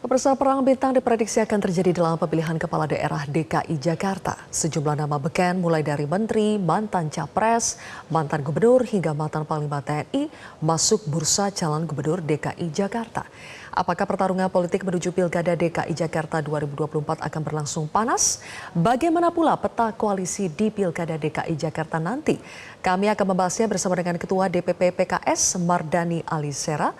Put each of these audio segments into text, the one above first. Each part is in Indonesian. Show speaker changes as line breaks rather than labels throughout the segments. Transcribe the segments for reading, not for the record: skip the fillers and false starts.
Pemirsa, perang bintang diprediksi akan terjadi dalam pemilihan kepala daerah DKI Jakarta. Sejumlah nama beken mulai dari menteri, mantan capres, mantan gubernur hingga mantan panglima TNI masuk bursa calon gubernur DKI Jakarta. Apakah pertarungan politik menuju Pilkada DKI Jakarta 2024 akan berlangsung panas? Bagaimana pula peta koalisi di Pilkada DKI Jakarta nanti? Kami akan membahasnya bersama dengan Ketua DPP PKS Mardani Alisera,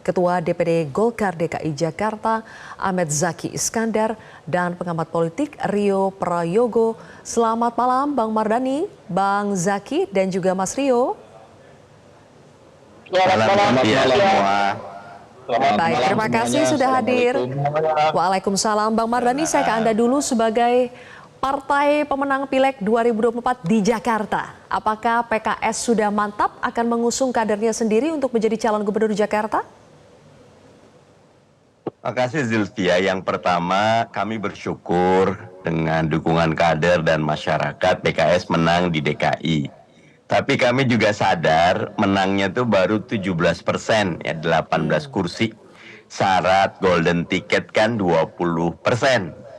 Ketua DPD Golkar DKI Jakarta Ahmed Zaki Iskandar, dan pengamat politik Rio Prayogo. Selamat malam Bang Mardani, Bang Zaki, dan juga Mas Rio.
Selamat malam semua.
Baik, terima kasih sudah hadir. Waalaikumsalam. Bang Mardani, saya ke Anda dulu sebagai partai pemenang Pileg 2024 di Jakarta. Apakah PKS sudah mantap akan mengusung kadernya sendiri untuk menjadi calon gubernur Jakarta?
Terima kasih Zilvia. Yang pertama, kami bersyukur dengan dukungan kader dan masyarakat PKS menang di DKI. Tapi kami juga sadar menangnya tuh baru 17%, ya 18 kursi. Syarat golden ticket kan 20%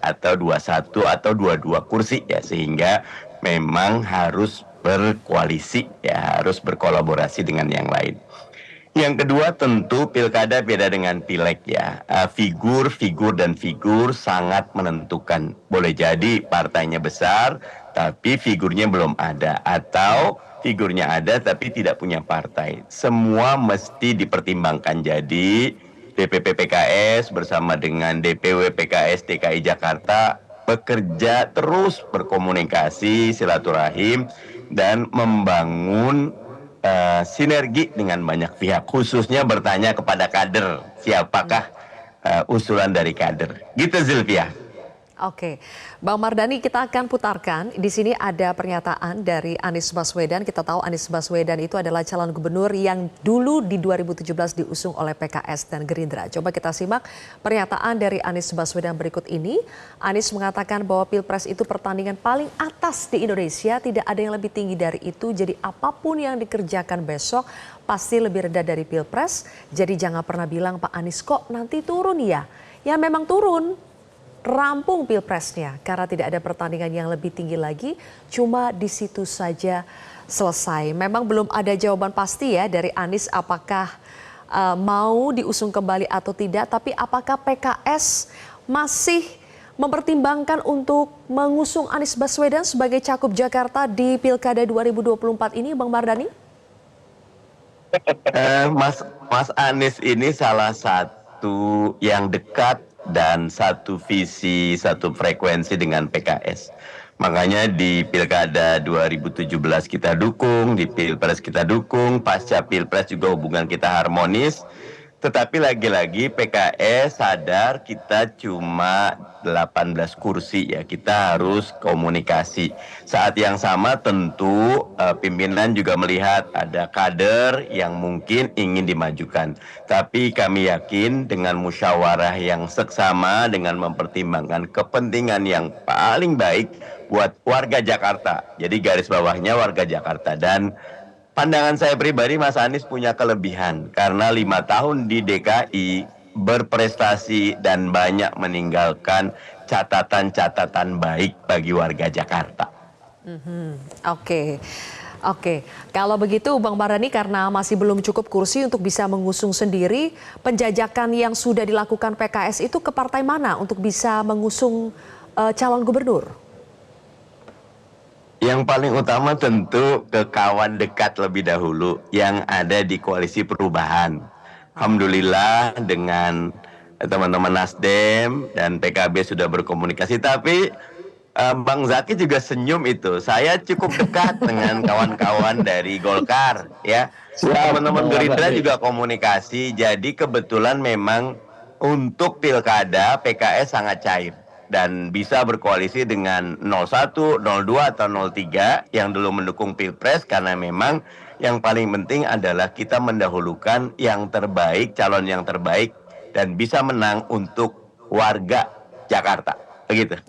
atau 21 atau 22 kursi ya, sehingga memang harus berkoalisi ya, harus berkolaborasi dengan yang lain. Yang kedua tentu pilkada beda dengan pileg ya. Figur sangat menentukan. Boleh jadi partainya besar tapi figurnya belum ada, atau figurnya ada tapi tidak punya partai. Semua mesti dipertimbangkan. Jadi DPP PKS bersama dengan DPW PKS DKI Jakarta bekerja terus berkomunikasi, silaturahim, dan membangun sinergi dengan banyak pihak, khususnya bertanya kepada kader, siapakah usulan dari kader. Gitu Zilvia.
Oke, Bang Mardani, kita akan putarkan. Di sini ada pernyataan dari Anies Baswedan. Kita tahu Anies Baswedan itu adalah calon gubernur yang dulu di 2017 diusung oleh PKS dan Gerindra. Coba kita simak pernyataan dari Anies Baswedan berikut ini. Anies mengatakan bahwa Pilpres itu pertandingan paling atas di Indonesia. Tidak ada yang lebih tinggi dari itu. Jadi apapun yang dikerjakan besok pasti lebih rendah dari Pilpres. Jadi jangan pernah bilang Pak Anies kok nanti turun ya. Ya memang turun. Rampung Pilpresnya karena tidak ada pertandingan yang lebih tinggi lagi, cuma di situ saja selesai. Memang belum ada jawaban pasti ya dari Anies apakah mau diusung kembali atau tidak, tapi apakah PKS masih mempertimbangkan untuk mengusung Anies Baswedan sebagai cakup Jakarta di Pilkada 2024 ini, Bang Mardani?
Mas Anies ini salah satu yang dekat dan satu visi, satu frekuensi dengan PKS. Makanya di Pilkada 2017 kita dukung, di Pilpres kita dukung, pasca Pilpres juga hubungan kita harmonis. Tetapi lagi-lagi PKS sadar kita cuma 18 kursi ya, kita harus komunikasi. Saat yang sama tentu pimpinan juga melihat ada kader yang mungkin ingin dimajukan. Tapi kami yakin dengan musyawarah yang seksama, dengan mempertimbangkan kepentingan yang paling baik buat warga Jakarta. Jadi garis bawahnya warga Jakarta. Dan pandangan saya pribadi, Mas Anies punya kelebihan karena 5 tahun di DKI berprestasi dan banyak meninggalkan catatan-catatan baik bagi warga Jakarta.
Oke. Kalau begitu Bang Mardani, karena masih belum cukup kursi untuk bisa mengusung sendiri, penjajakan yang sudah dilakukan PKS itu ke partai mana untuk bisa mengusung calon gubernur?
Yang paling utama tentu ke kawan dekat lebih dahulu yang ada di Koalisi Perubahan. Alhamdulillah dengan teman-teman Nasdem dan PKB sudah berkomunikasi. Tapi Bang Zaki juga senyum itu. Saya cukup dekat dengan kawan-kawan dari Golkar, ya. Teman-teman Gerindra juga komunikasi. Jadi kebetulan memang untuk pilkada PKS sangat cair dan bisa berkoalisi dengan 01, 02, atau 03 yang dulu mendukung Pilpres, karena memang yang paling penting adalah kita mendahulukan yang terbaik, calon yang terbaik, dan bisa menang untuk warga Jakarta. Begitu.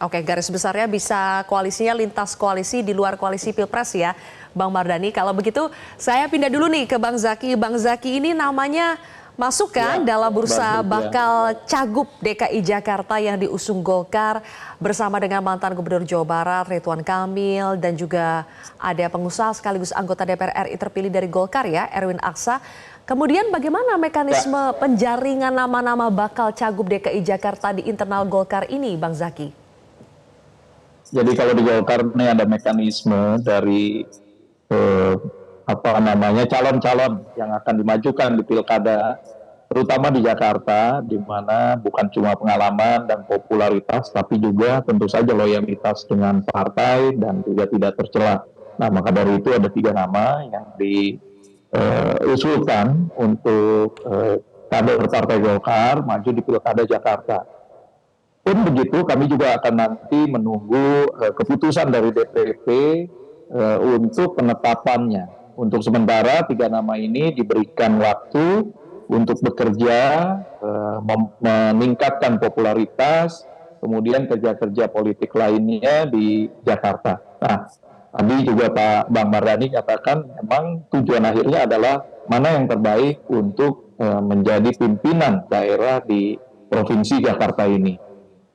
Oke, garis besarnya bisa koalisinya lintas koalisi di luar koalisi Pilpres ya, Bang Mardani. Kalau begitu saya pindah dulu nih ke Bang Zaki. Bang Zaki ini namanya masuk kan dalam bursa bakal Cagup DKI Jakarta yang diusung Golkar bersama dengan mantan Gubernur Jawa Barat Ridwan Kamil dan juga ada pengusaha sekaligus anggota DPR RI terpilih dari Golkar ya, Erwin Aksa. Kemudian bagaimana mekanisme penjaringan nama-nama bakal Cagup DKI Jakarta di internal Golkar ini, Bang Zaky?
Jadi kalau di Golkar ini ada mekanisme dari calon-calon yang akan dimajukan di pilkada, terutama di Jakarta, di mana bukan cuma pengalaman dan popularitas, tapi juga tentu saja loyalitas dengan partai dan juga tidak tercela. Nah, maka dari itu ada 3 nama yang diusulkan untuk kader Partai Golkar maju di pilkada Jakarta. Pun begitu, kami juga akan nanti menunggu keputusan dari DPP untuk penetapannya. Untuk sementara 3 nama ini diberikan waktu untuk bekerja, meningkatkan popularitas, kemudian kerja-kerja politik lainnya di Jakarta. Nah, tadi juga Pak Bang Mardhani katakan memang tujuan akhirnya adalah mana yang terbaik untuk menjadi pimpinan daerah di Provinsi Jakarta ini.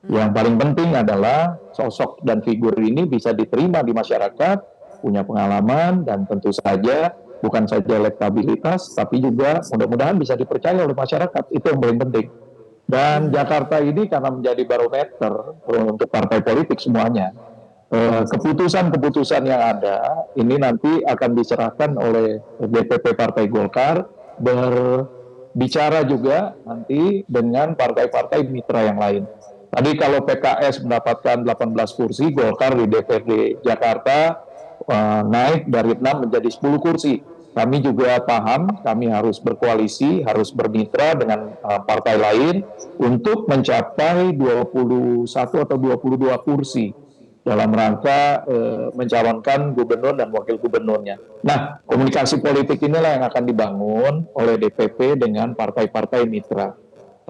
Yang paling penting adalah sosok dan figur ini bisa diterima di masyarakat, punya pengalaman, dan tentu saja bukan saja elektabilitas, tapi juga mudah-mudahan bisa dipercaya oleh masyarakat. Itu yang paling penting. Dan Jakarta ini karena menjadi barometer untuk partai politik semuanya, keputusan-keputusan yang ada ini nanti akan diserahkan oleh DPP Partai Golkar, berbicara juga nanti dengan partai-partai mitra yang lain. Tadi kalau PKS mendapatkan 18 kursi, Golkar di DPRD Jakarta naik dari 6 menjadi 10 kursi. Kami juga paham, kami harus berkoalisi, harus bermitra dengan partai lain untuk mencapai 21 atau 22 kursi dalam rangka mencalonkan gubernur dan wakil gubernurnya. Nah, komunikasi politik inilah yang akan dibangun oleh DPP dengan partai-partai mitra.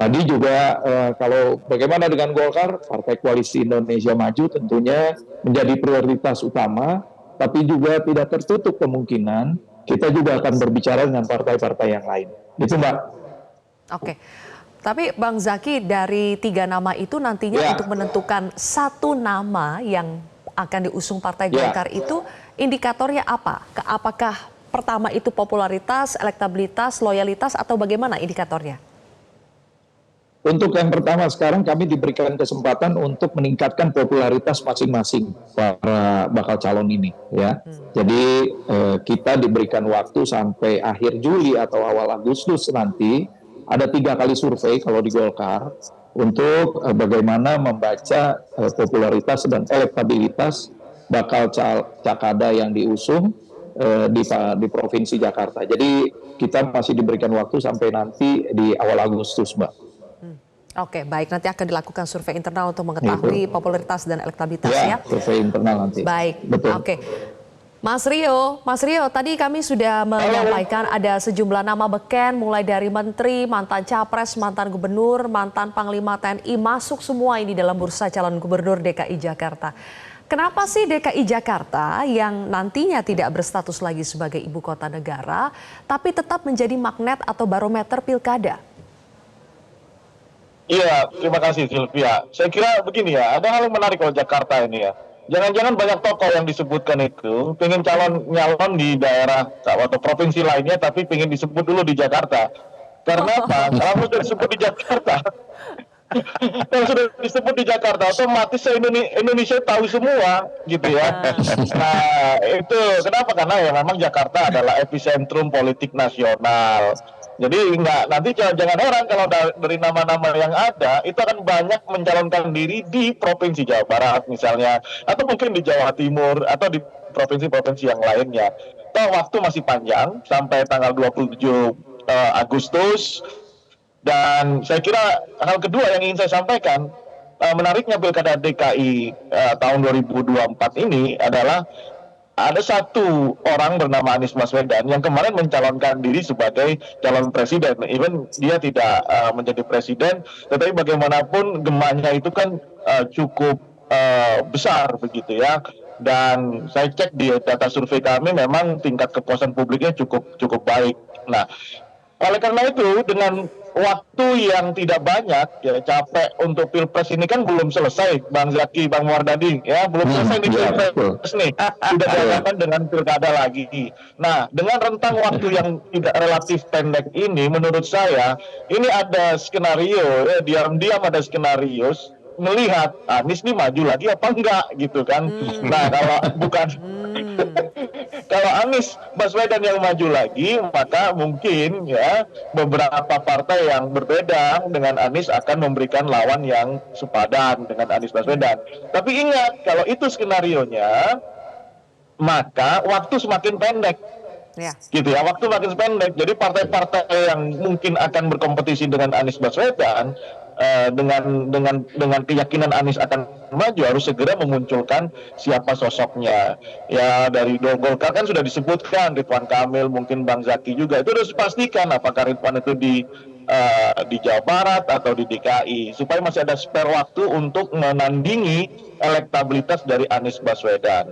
Tadi juga kalau bagaimana dengan Golkar, Partai Koalisi Indonesia Maju tentunya menjadi prioritas utama, tapi juga tidak tertutup kemungkinan kita juga akan berbicara dengan partai-partai yang lain. Itu Mbak.
Oke, tapi Bang Zaky dari 3 nama itu nantinya untuk menentukan 1 nama yang akan diusung Partai Golkar itu indikatornya apa? Apakah pertama itu popularitas, elektabilitas, loyalitas atau bagaimana indikatornya?
Untuk yang pertama sekarang kami diberikan kesempatan untuk meningkatkan popularitas masing-masing para bakal calon ini, ya. Jadi kita diberikan waktu sampai akhir Juli atau awal Agustus nanti ada 3 kali survei kalau di Golkar untuk bagaimana membaca popularitas dan elektabilitas bakal cakada yang diusung di Provinsi Jakarta. Jadi kita masih diberikan waktu sampai nanti di awal Agustus, Mbak.
Oke, baik. Nanti akan dilakukan survei internal untuk mengetahui popularitas dan elektabilitas ya.
Survei internal nanti.
Baik,
betul.
Oke. Mas Rio, tadi kami sudah menyampaikan ada sejumlah nama beken mulai dari menteri, mantan capres, mantan gubernur, mantan panglima TNI masuk semua ini dalam bursa calon gubernur DKI Jakarta. Kenapa sih DKI Jakarta yang nantinya tidak berstatus lagi sebagai ibu kota negara, tapi tetap menjadi magnet atau barometer pilkada?
Iya, terima kasih Sylvia. Saya kira begini ya, ada hal yang menarik kalau Jakarta ini ya. Jangan-jangan banyak tokoh yang disebutkan itu pengen nyalon di daerah atau provinsi lainnya, tapi pengen disebut dulu di Jakarta. Karena apa? Kalau sudah disebut di Jakarta, kalau sudah disebut di Jakarta, otomatis Indonesia tahu semua, gitu ya. Nah, itu kenapa? Karena ya memang Jakarta adalah epicentrum politik nasional. Jadi nanti jangan heran kalau dari nama-nama yang ada itu akan banyak mencalonkan diri di Provinsi Jawa Barat misalnya, atau mungkin di Jawa Timur atau di provinsi-provinsi yang lainnya. Toh waktu masih panjang sampai tanggal 27 Agustus. Dan saya kira hal kedua yang ingin saya sampaikan, menariknya Pilkada DKI tahun 2024 ini adalah ada satu orang bernama Anies Baswedan yang kemarin mencalonkan diri sebagai calon presiden. Even dia tidak menjadi presiden, tetapi bagaimanapun gemanya itu kan cukup besar begitu ya. Dan saya cek di data survei kami memang tingkat kepuasan publiknya cukup baik. Nah, Oleh karena itu, dengan waktu yang tidak banyak, ya capek untuk pilpres ini kan belum selesai, Bang Zaki, Bang Mardani, ya belum selesai nih
Ya, betul.
pilpres nih, sudah dihadapkan dengan pilkada lagi. Nah, dengan rentang waktu yang tidak relatif pendek ini, menurut saya ini ada skenario, ya, diam-diam ada skenario melihat Anies nih maju lagi apa enggak gitu kan. Nah, kalau bukan kalau Anies Baswedan yang maju lagi, maka mungkin ya beberapa partai yang berbeda dengan Anies akan memberikan lawan yang sepadan dengan Anies Baswedan. Tapi ingat, kalau itu skenarionya, maka waktu semakin pendek.
Ya.
Gitu ya, waktu makin pendek. Jadi partai-partai yang mungkin akan berkompetisi dengan Anies Baswedan, dengan keyakinan Anies akan maju, harus segera memunculkan siapa sosoknya. Ya, dari Golkar kan sudah disebutkan Ridwan Kamil, mungkin Bang Zaki juga, itu harus dipastikan apakah Ridwan itu di Jawa Barat atau di DKI, supaya masih ada spare waktu untuk menandingi elektabilitas dari Anies Baswedan.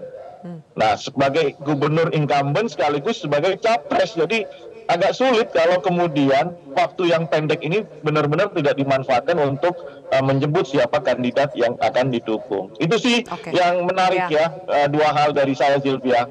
Nah, sebagai gubernur incumbent sekaligus sebagai capres, jadi agak sulit kalau kemudian waktu yang pendek ini benar-benar tidak dimanfaatkan untuk menyebut siapa kandidat yang akan didukung. Itu sih yang menarik ya, dua hal dari saya, Sylvia.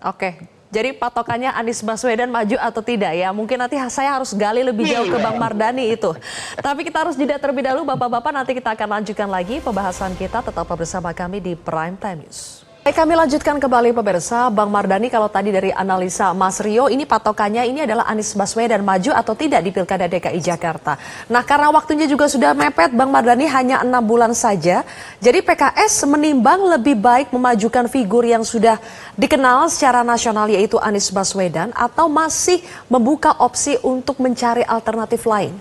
Oke. Jadi patokannya Anies Baswedan maju atau tidak ya? Mungkin nanti saya harus gali lebih jauh ke Bang Mardani itu. Tapi kita harus jeda terlebih dahulu, Bapak-Bapak. Nanti kita akan lanjutkan lagi pembahasan kita. Tetap bersama kami di Prime Time News. Baik, kami lanjutkan kembali pemirsa. Bang Mardani, kalau tadi dari analisa Mas Rio, ini patokannya ini adalah Anies Baswedan maju atau tidak di Pilkada DKI Jakarta. Nah, karena waktunya juga sudah mepet, Bang Mardani, hanya 6 bulan saja. Jadi PKS menimbang lebih baik memajukan figur yang sudah dikenal secara nasional, yaitu Anies Baswedan, atau masih membuka opsi untuk mencari alternatif lain?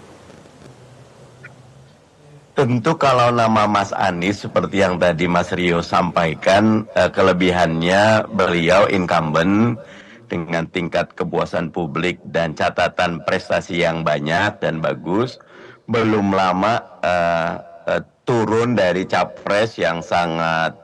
Tentu kalau nama Mas Anies seperti yang tadi Mas Rio sampaikan, kelebihannya beliau incumbent dengan tingkat kepuasan publik dan catatan prestasi yang banyak dan bagus, belum lama turun dari capres yang sangat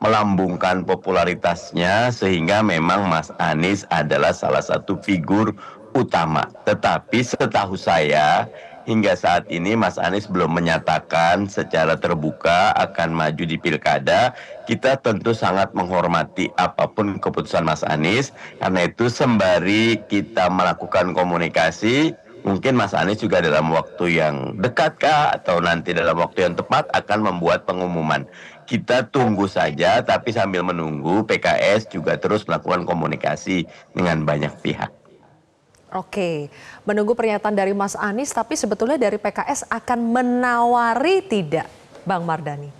melambungkan popularitasnya, sehingga memang Mas Anies adalah salah satu figur utama. Tetapi setahu saya, hingga saat ini Mas Anies belum menyatakan secara terbuka akan maju di pilkada. Kita tentu sangat menghormati apapun keputusan Mas Anies. Karena itu sembari kita melakukan komunikasi, mungkin Mas Anies juga dalam waktu yang dekat atau nanti dalam waktu yang tepat akan membuat pengumuman. Kita tunggu saja, tapi sambil menunggu PKS juga terus melakukan komunikasi dengan banyak pihak.
Oke, menunggu pernyataan dari Mas Anies, tapi sebetulnya dari PKS akan menawari tidak, Bang Mardani?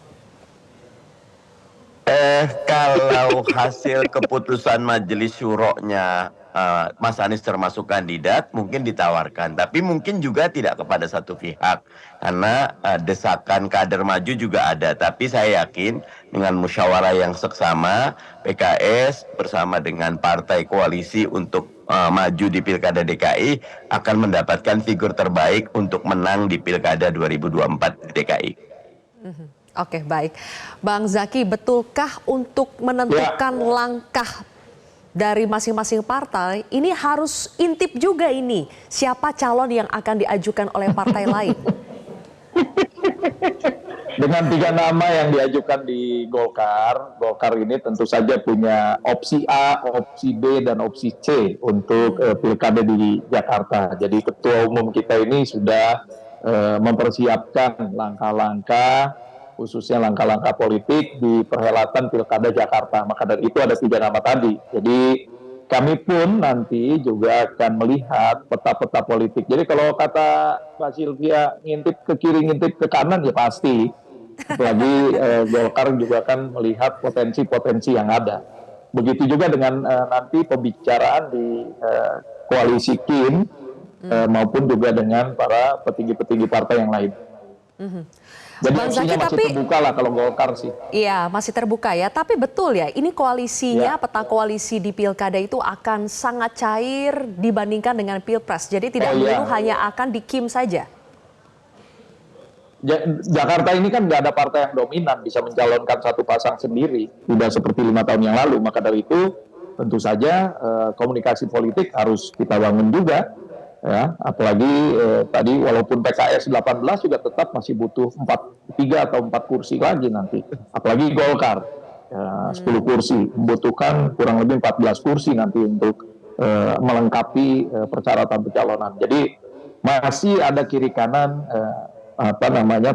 Kalau hasil keputusan Majelis Syuro-nya Mas Anies termasuk kandidat, mungkin ditawarkan. Tapi mungkin juga tidak kepada satu pihak. Karena desakan kader maju juga ada. Tapi saya yakin dengan musyawarah yang seksama, PKS bersama dengan partai koalisi untuk maju di Pilkada DKI akan mendapatkan figur terbaik untuk menang di Pilkada 2024 DKI.
Oke, baik. Bang Zaki, betulkah untuk menentukan langkah dari masing-masing partai, ini harus intip juga ini siapa calon yang akan diajukan oleh partai lain?
Dengan 3 nama yang diajukan di Golkar ini tentu saja punya opsi A, opsi B, dan opsi C untuk pilkada di Jakarta. Jadi ketua umum kita ini sudah mempersiapkan langkah-langkah, khususnya langkah-langkah politik di perhelatan pilkada Jakarta. Maka dari itu ada 3 nama tadi. Jadi kami pun nanti juga akan melihat peta-peta politik. Jadi kalau kata Mbak Sylvia ngintip ke kiri, ngintip ke kanan, ya pasti. Apalagi Golkar juga akan melihat potensi-potensi yang ada. Begitu juga dengan nanti pembicaraan di koalisi KIM maupun juga dengan para petinggi-petinggi partai yang lain. Jadi
Bang
opsinya
Zaki,
masih terbuka lah kalau Golkar sih.
Iya, masih terbuka ya. Tapi betul ya, ini koalisinya, peta koalisi di pilkada itu akan sangat cair dibandingkan dengan pilpres. Jadi tidak melulu hanya akan di KIM saja.
Jakarta ini kan nggak ada partai yang dominan bisa mencalonkan satu pasang sendiri. Sudah seperti 5 tahun yang lalu. Maka dari itu tentu saja komunikasi politik harus kita bangun juga. ya, apalagi tadi walaupun PKS 18 juga tetap masih butuh 3 atau 4 kursi lagi nanti, apalagi Golkar ya, 10 kursi, membutuhkan kurang lebih 14 kursi nanti untuk melengkapi persyaratan pencalonan. Jadi masih ada kiri kanan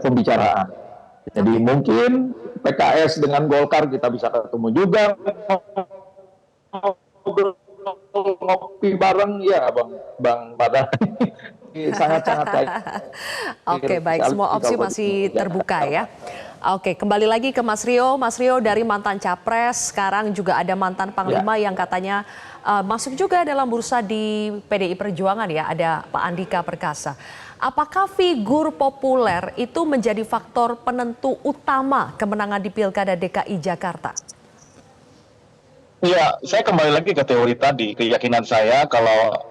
pembicaraan. Jadi mungkin PKS dengan Golkar kita bisa ketemu juga, ngopi bareng ya Bang Pada. Sangat-sangat baik.
Oke, baik, semua opsi masih terbuka ya. Oke, kembali lagi ke Mas Rio. Mas Rio dari mantan Capres, sekarang juga ada mantan Panglima yang katanya masuk juga dalam bursa di PDI Perjuangan ya, ada Pak Andika Perkasa. Apakah figur populer itu menjadi faktor penentu utama kemenangan di Pilkada DKI Jakarta?
Ya, saya kembali lagi ke teori tadi. Keyakinan saya kalau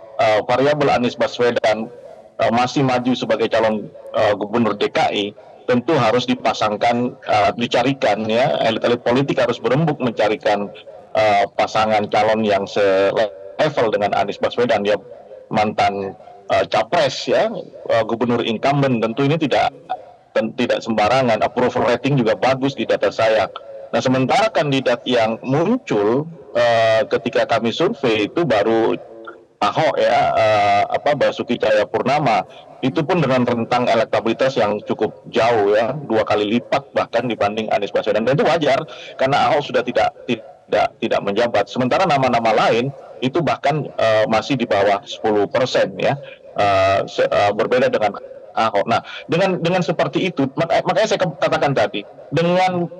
variabel Anies Baswedan masih maju sebagai calon gubernur DKI, tentu harus dipasangkan, dicarikan ya, elit-elit politik harus berembuk mencarikan pasangan calon yang selevel dengan Anies Baswedan, ya mantan capres ya, gubernur incumbent. Tentu ini tidak sembarangan. Approval rating juga bagus di data saya. Nah, sementara kandidat yang muncul ketika kami survei itu baru Ahok ya, Basuki Cahayapurnama, itu pun dengan rentang elektabilitas yang cukup jauh ya, 2 kali lipat bahkan dibanding Anies Baswedan. Dan itu wajar karena Ahok sudah tidak menjabat. Sementara nama-nama lain itu bahkan masih di bawah 10% ya, berbeda dengan Ahok. Nah, dengan seperti itu, makanya saya katakan tadi, dengan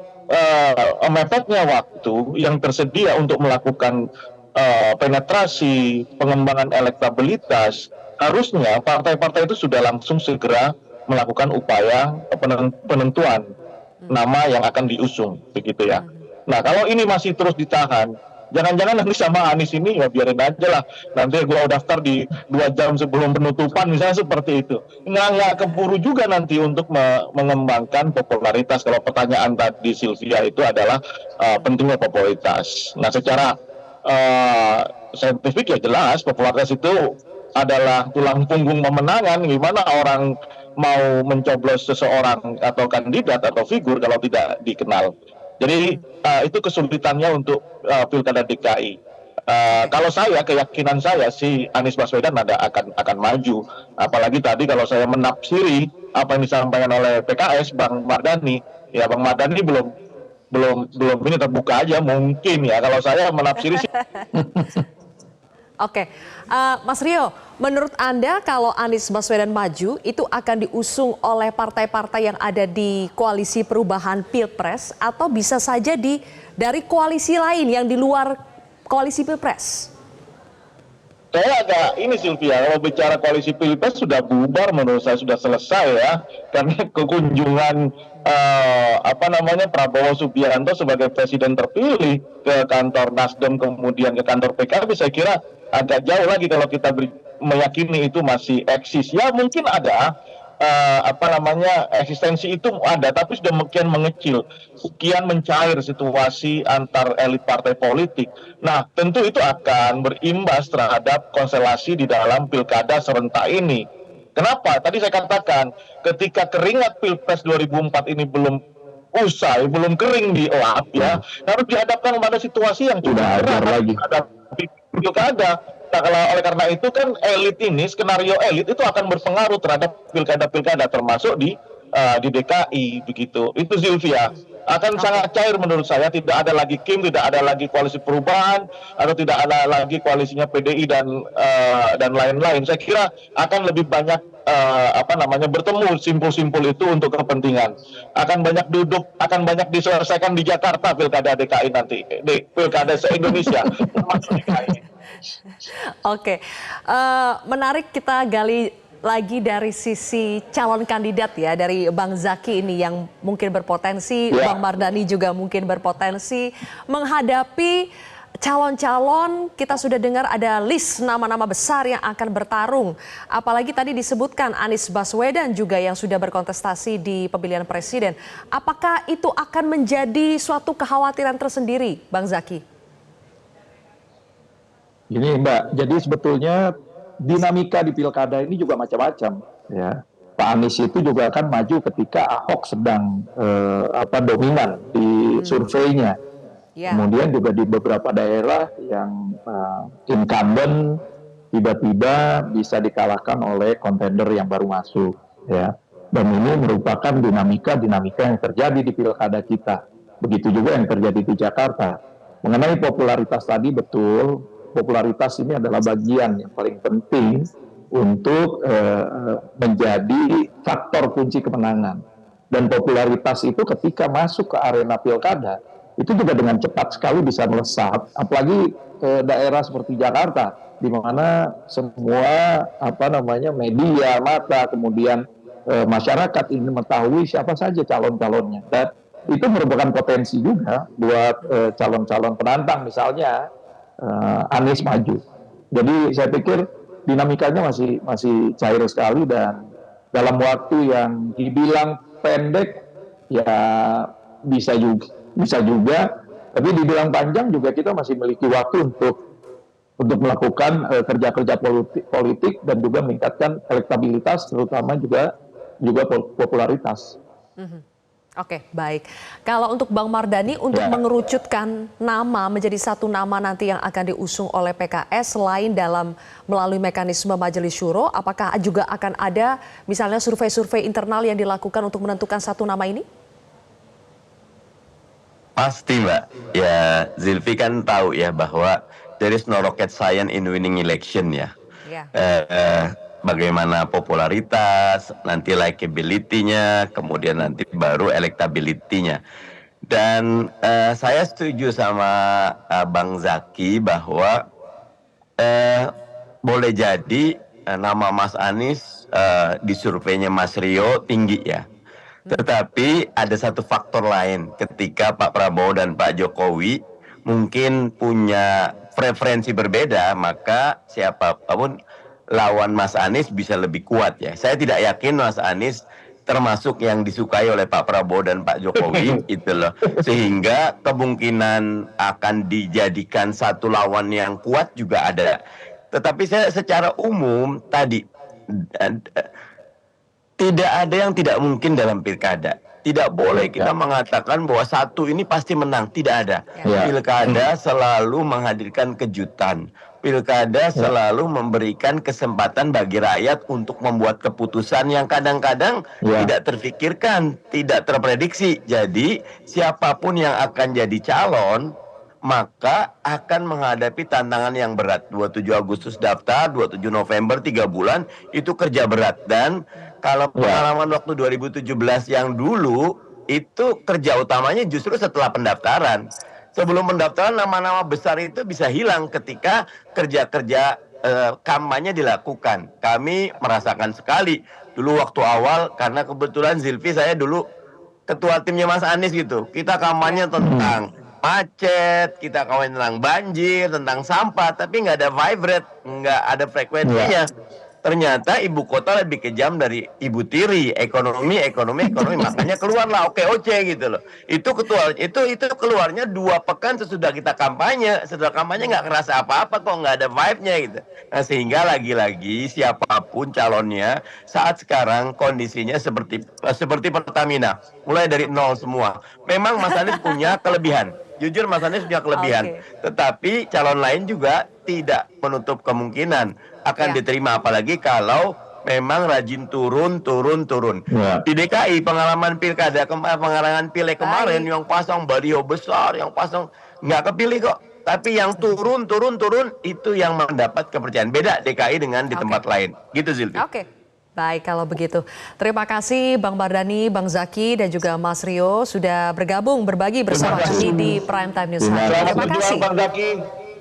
mepetnya waktu yang tersedia untuk melakukan penetrasi, pengembangan elektabilitas, harusnya partai-partai itu sudah langsung segera melakukan upaya penentuan nama yang akan diusung, begitu ya. Nah, kalau ini masih terus ditahan, jangan-jangan nanti sama Anies ini ya biarin aja lah, nanti gua daftar di 2 jam sebelum penutupan misalnya, seperti itu. Nggak keburu juga nanti untuk mengembangkan popularitas. Kalau pertanyaan tadi Sylvia itu adalah pentingnya popularitas. Nah, secara saintifik ya jelas popularitas itu adalah tulang punggung pemenangan. Gimana orang mau mencoblos seseorang atau kandidat atau figur kalau tidak dikenal. Jadi itu kesulitannya untuk Pilkada DKI. Kalau saya, keyakinan saya si Anies Baswedan akan maju. Apalagi tadi kalau saya menafsiri apa yang disampaikan oleh PKS, Bang Mardhani, ya Bang Mardhani belum ini terbuka aja mungkin ya. Kalau saya menafsiri sih.
Oke, Mas Rio, menurut Anda kalau Anies Baswedan maju itu akan diusung oleh partai-partai yang ada di koalisi perubahan Pilpres atau bisa saja dari koalisi lain yang di luar koalisi Pilpres?
Saya agak ini Sylvia, kalau bicara koalisi Pilpres sudah bubar menurut saya, sudah selesai ya, karena kekunjungan Prabowo Subianto sebagai presiden terpilih ke kantor Nasdem kemudian ke kantor PKB, saya kira agak jauh lagi kalau kita meyakini itu masih eksis. Ya mungkin ada eksistensi itu ada, tapi sudah makin mengecil, kian mencair situasi antar elit partai politik. Nah, tentu itu akan berimbas terhadap konstelasi di dalam pilkada serentak ini. Kenapa? Tadi saya katakan, ketika keringat Pilpres 2004 ini belum usai, belum kering dielap ya, harus dihadapkan pada situasi yang sudah berat ada pilkada. Nah, oleh karena itu kan elit ini, skenario elit itu akan berpengaruh terhadap pilkada-pilkada termasuk di DKI begitu. Itu Sylvia akan sangat cair menurut saya, tidak ada lagi Kim, tidak ada lagi koalisi perubahan atau tidak ada lagi koalisinya PDI dan lain-lain. Saya kira akan lebih banyak bertemu simpul-simpul itu untuk kepentingan. Akan banyak duduk, akan banyak diselesaikan di Jakarta pilkada DKI nanti, di pilkada se-Indonesia termasuk DKI.
Oke, menarik kita gali lagi dari sisi calon kandidat ya, dari Bang Zaky ini yang mungkin berpotensi, Bang Mardhani juga mungkin berpotensi menghadapi calon-calon. Kita sudah dengar ada list nama-nama besar yang akan bertarung. Apalagi tadi disebutkan Anies Baswedan juga yang sudah berkontestasi di pemilihan presiden. Apakah itu akan menjadi suatu kekhawatiran tersendiri, Bang Zaky?
Gini Mbak, jadi sebetulnya dinamika di pilkada ini juga macam-macam. Ya, Pak Anies itu juga akan maju ketika Ahok sedang dominan di surveinya.
Ya.
Kemudian juga di beberapa daerah yang incumbent tiba-tiba bisa dikalahkan oleh kontender yang baru masuk, ya. Dan ini merupakan dinamika yang terjadi di pilkada kita. Begitu juga yang terjadi di Jakarta. Mengenai popularitas tadi, betul, popularitas ini adalah bagian yang paling penting untuk menjadi faktor kunci kemenangan. Dan popularitas itu ketika masuk ke arena pilkada, itu juga dengan cepat sekali bisa melesat, apalagi daerah seperti Jakarta, di mana semua media, mata, kemudian masyarakat ingin mengetahui siapa saja calon-calonnya. Dan itu merupakan potensi juga buat calon-calon penantang, misalnya Anies maju. Jadi saya pikir dinamikanya masih cair sekali, dan dalam waktu yang dibilang pendek ya bisa juga, tapi dibilang panjang juga kita masih memiliki waktu untuk melakukan kerja-kerja politik dan juga meningkatkan elektabilitas, terutama juga popularitas.
Oke, baik. Kalau untuk Bang Mardhani, untuk mengerucutkan nama menjadi satu nama nanti yang akan diusung oleh PKS selain melalui mekanisme Majelis Syuro, apakah juga akan ada misalnya survei-survei internal yang dilakukan untuk menentukan satu nama ini?
Pasti Mbak, ya Zilvi kan tahu ya bahwa there is no rocket science in winning election ya. Bagaimana popularitas, nanti likability-nya, kemudian nanti baru elektability-nya. Dan saya setuju sama Bang Zaki bahwa boleh jadi nama Mas Anies di surveinya Mas Rio tinggi ya. Tetapi ada satu faktor lain ketika Pak Prabowo dan Pak Jokowi mungkin punya preferensi berbeda, maka siapapun lawan Mas Anies bisa lebih kuat ya. Saya tidak yakin Mas Anies termasuk yang disukai oleh Pak Prabowo dan Pak Jokowi itu loh. Sehingga kemungkinan akan dijadikan satu lawan yang kuat juga ada. Tetapi saya secara umum tadi tidak ada yang tidak mungkin dalam pilkada. Tidak boleh kita mengatakan bahwa satu ini pasti menang. Tidak ada. Pilkada selalu menghadirkan kejutan. Pilkada selalu memberikan kesempatan bagi rakyat untuk membuat keputusan yang kadang-kadang tidak terfikirkan, tidak terprediksi. Jadi siapapun yang akan jadi calon, maka akan menghadapi tantangan yang berat. 27 Agustus daftar, 27 November 3 bulan, itu kerja berat. Dan kalau pengalaman waktu 2017 yang dulu, itu kerja utamanya justru setelah pendaftaran. Sebelum pendaftaran nama-nama besar itu bisa hilang ketika kerja-kerja kampanye dilakukan. Kami merasakan sekali dulu waktu awal, karena kebetulan Zilvi saya dulu ketua timnya Mas Anies gitu. Kita kampanye tentang macet, kita kawan tentang banjir, tentang sampah, tapi nggak ada vibrate, nggak ada frekuensinya. Ternyata ibu kota lebih kejam dari ibu tiri, ekonomi, makanya keluarlah OKOC gitu loh. Itu keluarnya 2 pekan sesudah kita kampanye, setelah kampanye nggak kerasa apa-apa kok, nggak ada vibe-nya gitu. Nah sehingga lagi-lagi siapapun calonnya saat sekarang kondisinya seperti Pertamina, mulai dari nol semua. Memang Mas Anies punya kelebihan. Jujur Mas Anies punya kelebihan, tetapi calon lain juga tidak menutup kemungkinan akan diterima, apalagi kalau memang rajin turun. Di DKI pengalaman pilkada, pengalaman pileg kemarin yang pasang baliho besar, yang pasang nggak kepilih kok. Tapi yang turun itu yang mendapat kepercayaan. Beda DKI dengan di tempat lain. Gitu Zilvi.
Baik, kalau begitu. Terima kasih Bang Mardhani, Bang Zaki, dan juga Mas Rio sudah bergabung, berbagi bersama kami di Prime Time News. Terima kasih.
Bang Zaki.